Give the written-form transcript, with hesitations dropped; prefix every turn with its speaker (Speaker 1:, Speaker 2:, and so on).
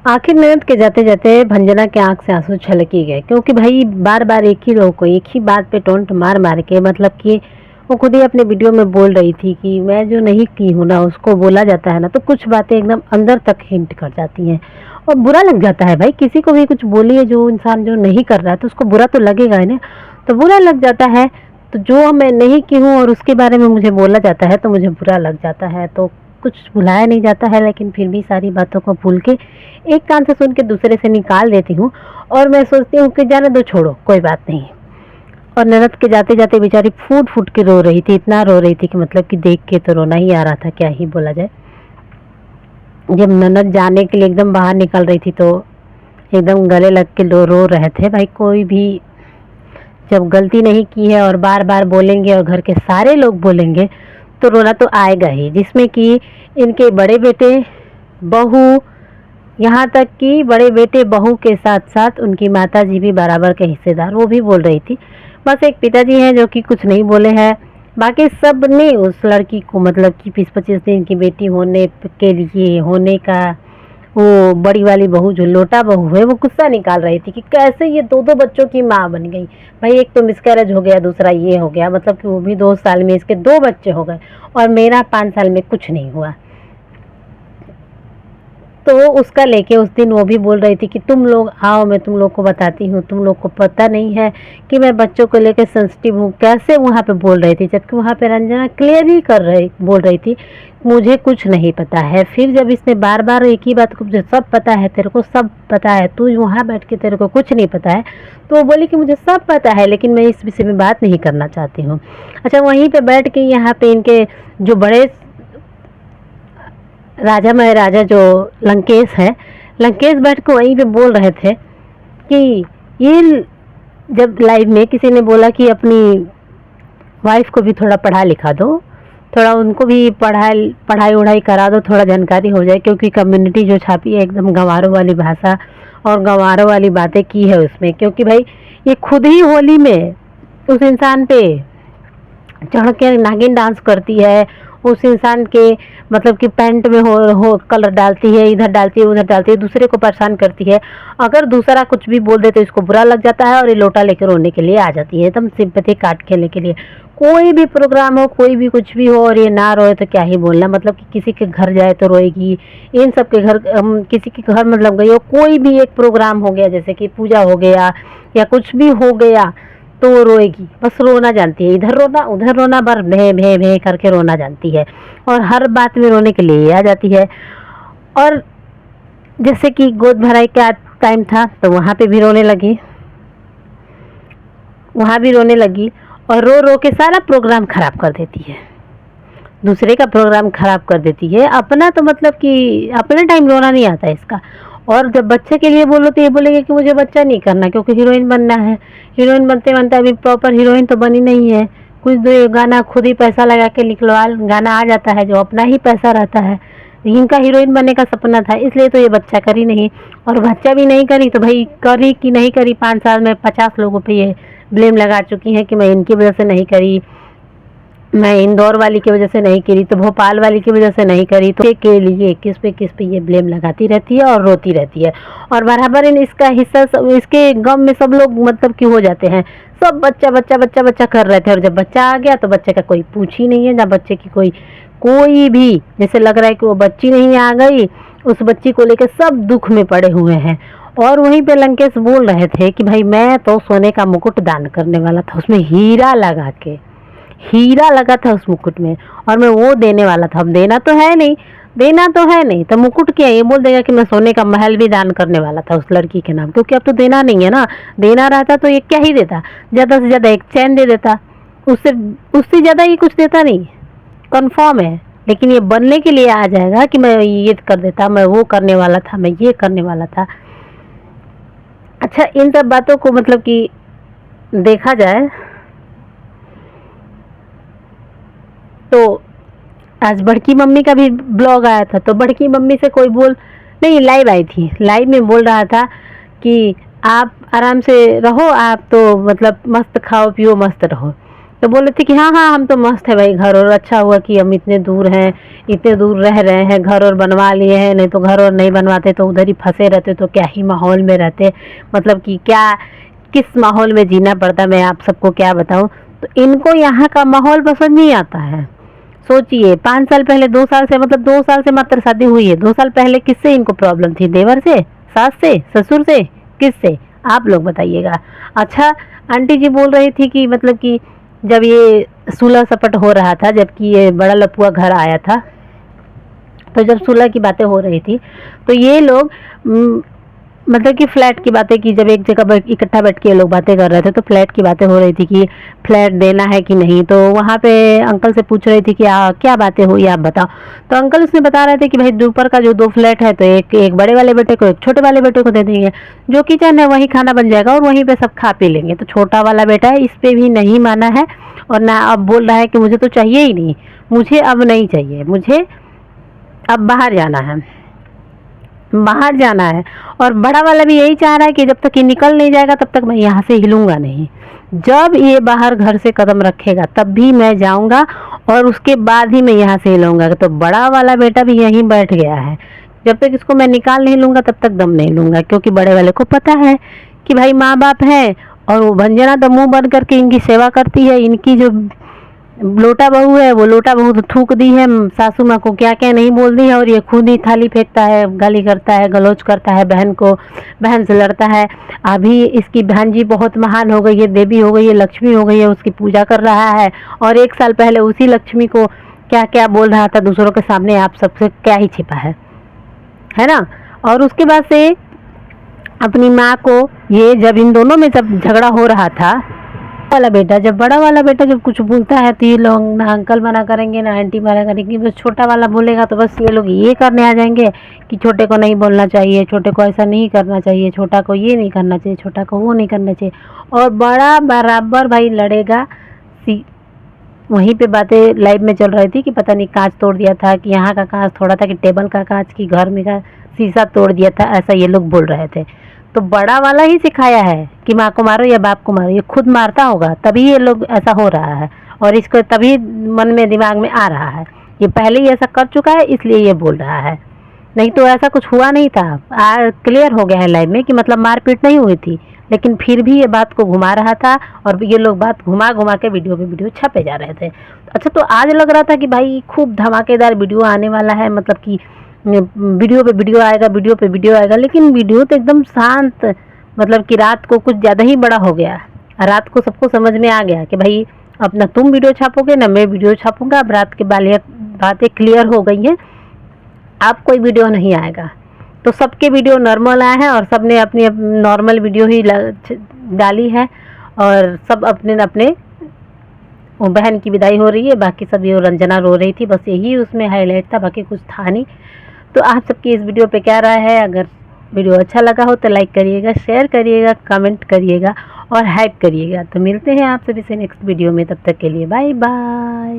Speaker 1: आखिर ननद के जाते जाते भंजना के आंख से आंसू छलक ही गए, क्योंकि भाई बार बार एक ही लोग को एक ही बात पे टोंट मार मार के, मतलब कि वो खुद ही अपने वीडियो में बोल रही थी कि मैं जो नहीं की हूँ ना उसको बोला जाता है ना, तो कुछ बातें एकदम अंदर तक हिंट कर जाती हैं और बुरा लग जाता है। भाई किसी को भी कुछ बोलिए, जो इंसान जो नहीं कर रहा है तो उसको बुरा तो लगेगा ही ना, तो बुरा लग जाता है। तो जो मैं नहीं की हूँ और उसके बारे में मुझे बोला जाता है तो मुझे बुरा लग जाता है। तो कुछ भुलाया नहीं जाता है, लेकिन फिर भी सारी बातों को भूल के एक कान से सुन के दूसरे से निकाल देती हूँ और मैं सोचती हूँ कि जाने दो, छोड़ो, कोई बात नहीं। और ननद के जाते जाते बेचारी फूट फूट के रो रही थी, इतना रो रही थी कि मतलब कि देख के तो रोना ही आ रहा था, क्या ही बोला जाए। जब ननद जाने के लिए एकदम बाहर निकल रही थी तो एकदम गले लग के रो रहे थे। भाई कोई भी जब गलती नहीं की है और बार बार बोलेंगे और घर के सारे लोग बोलेंगे तो रोना तो आएगा ही, जिसमें कि इनके बड़े बेटे, बहू, यहाँ तक कि बड़े बेटे बहू के साथ साथ उनकी माताजी भी बराबर के हिस्सेदार, वो भी बोल रही थी। बस एक पिताजी हैं जो कि कुछ नहीं बोले हैं, बाकी सब ने उस लड़की को, मतलब कि 20-25 दिन की बेटी होने के लिए होने का, वो बड़ी वाली बहू जो लोटा बहू है वो गुस्सा निकाल रही थी कि कैसे ये दो दो बच्चों की माँ बन गई। भाई एक तो मिसकैरेज हो गया, दूसरा ये हो गया, मतलब कि वो भी 2 साल में इसके 2 बच्चे हो गए और मेरा 5 साल में कुछ नहीं हुआ। तो उसका लेके उस दिन वो भी बोल रही थी कि तुम लोग आओ, मैं तुम लोग को बताती हूँ, तुम लोग को पता नहीं है कि मैं बच्चों को लेकर सेंसिटिव हूँ। कैसे वहाँ पे बोल रही थी, जबकि वहाँ पे रंजना क्लियर ही बोल रही थी मुझे कुछ नहीं पता है। फिर जब इसने बार बार एक ही बात को, मुझे सब पता है, तेरे को सब पता है, तू वहाँ बैठ के तेरे को कुछ नहीं पता है, तो वो बोली कि मुझे सब पता है लेकिन मैं इस विषय में बात नहीं करना चाहती हूँ। अच्छा, वहीं पर बैठ के यहाँ पे इनके जो बड़े राजा महाराजा जो लंकेश है, लंकेश बैठ के वहीं पे बोल रहे थे कि ये, जब लाइव में किसी ने बोला कि अपनी वाइफ को भी थोड़ा पढ़ा लिखा दो, थोड़ा उनको भी पढ़ाई उढ़ाई करा दो, थोड़ा जानकारी हो जाए, क्योंकि कम्युनिटी जो छापी है एकदम गंवारों वाली भाषा और गंवारों वाली बातें की है उसमें। क्योंकि भाई ये खुद ही होली में उस इंसान पे चढ़ के नागिन डांस करती है, उस इंसान के मतलब कि पैंट में हो कलर डालती है, इधर डालती है उधर डालती है, दूसरे को परेशान करती है। अगर दूसरा कुछ भी बोल दे तो इसको बुरा लग जाता है और ये लोटा लेकर रोने के लिए आ जाती है, एकदम सिंपैथी काट खेलने के लिए। कोई भी प्रोग्राम हो, कोई भी कुछ भी हो और ये ना रोए तो क्या ही बोलना, मतलब कि किसी के घर जाए तो रोएगी, इन सब के घर, किसी के घर मतलब गई हो, कोई भी एक प्रोग्राम हो गया जैसे कि पूजा हो गया या कुछ भी हो गया तो वो रोएगी। बस रोना जानती है, इधर रोना उधर रोना, बस भे भे भे करके रोना जानती है और हर बात में रोने के लिए आ जाती है। और जैसे कि गोद भराई का टाइम था तो वहाँ पे भी रोने लगी, वहाँ भी रोने लगी और रो रो के सारा प्रोग्राम खराब कर देती है, दूसरे का प्रोग्राम खराब कर देती है। अपना तो मतलब कि अपने टाइम रोना नहीं आता इसका। और जब बच्चे के लिए बोलो तो ये बोलेंगे कि मुझे बच्चा नहीं करना क्योंकि हीरोइन बनना है। हीरोइन बनते बनते अभी प्रॉपर हीरोइन तो बनी नहीं है, कुछ दो गाना खुद ही पैसा लगा के निकलवा गाना आ जाता है जो अपना ही पैसा रहता है। इनका हीरोइन बनने का सपना था, इसलिए तो ये बच्चा करी नहीं। और बच्चा भी नहीं करी तो भाई करी कि नहीं करी, 5 साल में 50 लोगों पे ये ब्लेम लगा चुकी है कि मैं इनकी वजह से नहीं करी, मैं इंदौर वाली की वजह से नहीं करी, तो भोपाल वाली की वजह से नहीं करी, तो के लिए किस पे ये ब्लेम लगाती रहती है और रोती रहती है। और बराबर इन इसका हिस्सा इसके गम में सब लोग मतलब कि हो जाते हैं, सब बच्चा बच्चा बच्चा बच्चा कर रहे थे। और जब बच्चा आ गया तो बच्चे का कोई पूछ ही नहीं है, ना बच्चे की कोई भी, जैसे लग रहा है कि वो बच्ची नहीं आ गई, उस बच्ची को लेकर सब दुख में पड़े हुए हैं। और वहीं पे लंकेश बोल रहे थे कि भाई मैं तो सोने का मुकुट दान करने वाला था, उसमें हीरा लगा के, हीरा लगा था उस मुकुट में और मैं वो देने वाला था। अब देना तो है नहीं, देना तो है नहीं तो मुकुट क्या, ये बोल देगा कि मैं सोने का महल भी दान करने वाला था उस लड़की के नाम, क्योंकि अब तो देना नहीं है ना। देना रहता तो ये क्या ही देता, ज़्यादा से ज़्यादा एक चैन दे देता, उससे उससे ज़्यादा ये कुछ देता नहीं, कंफर्म है। लेकिन ये बनने के लिए आ जाएगा कि मैं ये कर देता, मैं वो करने वाला था, मैं ये करने वाला था। अच्छा, इन सब बातों को मतलब कि देखा जाए तो आज बड़की मम्मी का भी ब्लॉग आया था, तो बड़की मम्मी से कोई बोल नहीं, लाइव आई थी, लाइव में बोल रहा था कि आप आराम से रहो, आप तो मतलब मस्त खाओ पियो मस्त रहो। तो बोले थे कि हाँ हाँ हम तो मस्त है भाई, घर और अच्छा हुआ कि हम इतने दूर हैं, इतने दूर रह रहे हैं, घर और बनवा लिए हैं, नहीं तो घर और नहीं बनवाते तो उधर ही फंसे रहते, तो क्या ही माहौल में रहते, मतलब कि क्या किस माहौल में जीना पड़ता, मैं आप सबको क्या बताऊं। तो इनको यहाँ का माहौल पसंद नहीं आता है। सोचिए 5 साल पहले, 2 साल से, मतलब 2 साल से मात्र शादी हुई है, 2 साल पहले किससे इनको प्रॉब्लम थी? देवर से, सास से, ससुर से, किससे? आप लोग बताइएगा। अच्छा, आंटी जी बोल रही थी कि मतलब कि जब ये सुलह सपट हो रहा था, जबकि ये बड़ा लपुआ घर आया था, तो जब सुलह की बातें हो रही थी तो ये लोग मतलब कि फ्लैट की बातें की, जब एक जगह इकट्ठा बैठ के ये लोग बातें कर रहे थे तो फ्लैट की बातें हो रही थी कि फ्लैट देना है कि नहीं। तो वहाँ पे अंकल से पूछ रही थी कि क्या बातें हुई आप बताओ। तो अंकल उसने बता रहे थे कि भाई ऊपर का जो 2 फ्लैट है तो एक बड़े वाले बेटे को, एक छोटे वाले बेटे को दे देंगे, जो किचन है वहीं खाना बन जाएगा और वहीं पे सब खा पी लेंगे। तो छोटा वाला बेटा है, इस पे भी नहीं माना है और ना अब बोल रहा है कि मुझे तो चाहिए ही नहीं, मुझे अब नहीं चाहिए, मुझे अब बाहर जाना है, बाहर जाना है। और बड़ा वाला भी यही चाह रहा है कि जब तक ये निकल नहीं जाएगा तब तक मैं यहाँ से हिलूंगा नहीं, जब ये बाहर घर से कदम रखेगा तब भी मैं जाऊंगा और उसके बाद ही मैं यहाँ से हिलूंगा। तो बड़ा वाला बेटा भी यहीं बैठ गया है, जब तक इसको मैं निकाल नहीं लूंगा तब तक दम नहीं लूंगा, क्योंकि बड़े वाले को पता है कि भाई माँ बाप है और वो भंजना तो मुंह बंद करके इनकी सेवा करती है। इनकी जो लोटा बहू है वो लोटा बहू तो थूक दी है, सासू माँ को क्या क्या नहीं बोल दी है, और ये खुद ही थाली फेंकता है, गाली करता है, गलौज करता है, बहन को, बहन से लड़ता है। अभी इसकी बहन जी बहुत महान हो गई है, देवी हो गई है, लक्ष्मी हो गई है, उसकी पूजा कर रहा है, और 1 साल पहले उसी लक्ष्मी को क्या क्या बोल रहा था दूसरों के सामने, आप सबसे क्या ही छिपा है ना। और उसके बाद से अपनी माँ को, ये जब इन दोनों में जब झगड़ा हो रहा था, वाला बेटा, जब बड़ा वाला बेटा जब कुछ बोलता है तो ये लोग ना अंकल मना करेंगे ना आंटी मना करेंगी, बस छोटा वाला बोलेगा तो बस ये लोग ये करने आ जाएंगे कि छोटे को नहीं बोलना चाहिए, छोटे को ऐसा नहीं करना चाहिए, छोटा को ये नहीं करना चाहिए, छोटा को वो नहीं करना चाहिए। और बड़ा बराबर भाई लड़ेगा। वहीं पे बातें लाइव में चल रही थी कि पता नहीं कांच तोड़ दिया था, कि यहाँ का कांच थोड़ा था, कि टेबल का कांच, की घर में का शीशा तोड़ दिया था, ऐसा ये लोग बोल रहे थे। तो बड़ा वाला ही सिखाया है कि माँ को मारो या बाप को मारो, ये खुद मारता होगा तभी ये लोग ऐसा हो रहा है, और इसको तभी मन में दिमाग में आ रहा है, ये पहले ही ऐसा कर चुका है इसलिए ये बोल रहा है, नहीं तो ऐसा कुछ हुआ नहीं था। क्लियर हो गया है लाइव में कि मतलब मारपीट नहीं हुई थी, लेकिन फिर भी ये बात को घुमा रहा था और ये लोग बात घुमा घुमा के वीडियो पे वीडियो छपे जा रहे थे। अच्छा, तो आज लग रहा था कि भाई खूब धमाकेदार वीडियो आने वाला है, मतलब कि वीडियो पे वीडियो आएगा, वीडियो पे वीडियो आएगा, लेकिन वीडियो तो एकदम शांत, मतलब कि रात को कुछ ज़्यादा ही बड़ा हो गया। रात को सबको समझ में आ गया कि भाई अब ना तुम वीडियो छापोगे ना मैं वीडियो छापूंगा, अब रात के बातें क्लियर हो गई हैं, अब कोई वीडियो नहीं आएगा। तो सबके वीडियो नॉर्मल आए हैं और सबने अपनी नॉर्मल वीडियो ही डाली है, और सब अपने अपने बहन की विदाई हो रही है, बाकी सब ये रंजना रो रही थी, बस यही उसमें हाईलाइट था, बाकी कुछ था नहीं। तो आप सबकी इस वीडियो पे क्या राय है? अगर वीडियो अच्छा लगा हो तो लाइक करिएगा, शेयर करिएगा, कमेंट करिएगा और हाइप करिएगा। तो मिलते हैं आप सभी से नेक्स्ट वीडियो में, तब तक के लिए बाय बाय।